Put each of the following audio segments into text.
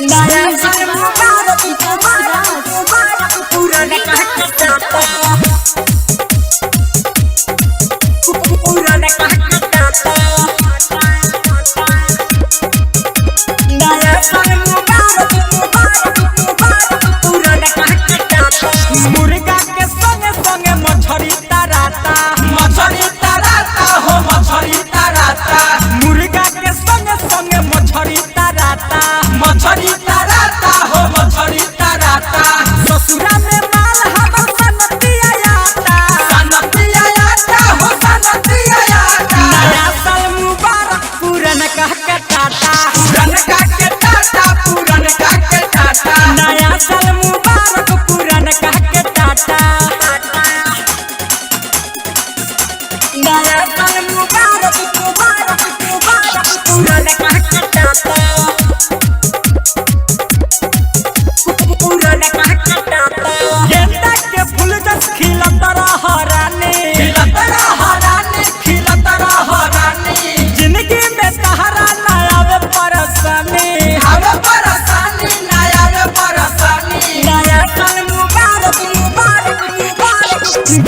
नया साल मुबारक मुबारक पूरा कहता पूरा कहता नया साल मुबारक मुबारक पूरा कहता मुर्गा के संगे संगे मछली तराता हो मछली तराता मुर्गा के संगे संगे मछली तराता हो मछली तराता ससुरा में माल हमर सनतिया आता हो सनतिया आता नया साल मुबारक पूरन कह के टाटा नया साल मुबारक पूरन कह के टाटा नया साल मुबारक पूरन कह के टाटा गेंदा के फूल जस खिलत रह रानी जिंदगी में तहरा ना आवे परेशानी नया साल मुबारक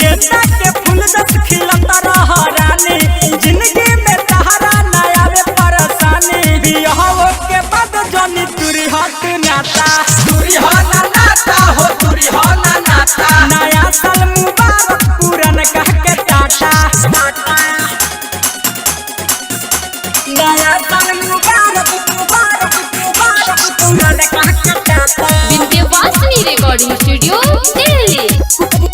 गेंदा के फूल जस खिलत रह रानी जिंदगी में तहरा ना आवे परेशानी बियाह के बाद जनी तुरी हट नाता नया साल मुबारक पूरन कह के टाटा नया साल मुबारक पूरन कह के टाटा विंध्यवासिनी रिकॉर्डिंग स्टूडियो दिल्ली।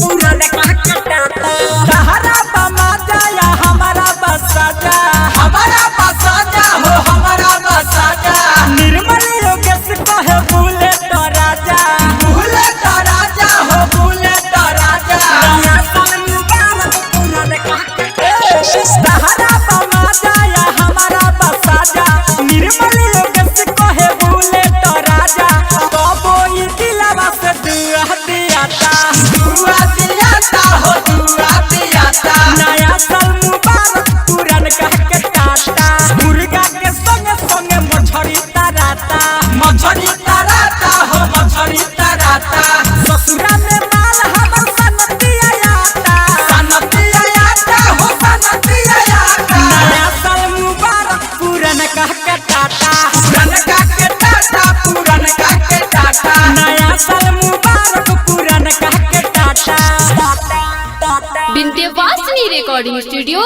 पूरन कह के टाटा सहारा बमा जाया हमारा बसाजा निर्मल योगेश कहे भूले तो राजा नया साल मुबारक पूरन कह के सहारा बमा जाया हमारा बसाजा निर्मल योगेश कहे भूले तो राजा कबो ई दिलवा से दुआ दियाता नया साल मुबारक पूरन कह के टाटा मुर्गा के संगे संगे मछली तराता ससुरा में माल हमर सनतिया आता नया साल मुबारक पूरन कह के टाटा नया साल मुबारक पूरन कह के टाटा विंध्यवासिनी रिकॉर्डिंग स्टूडियो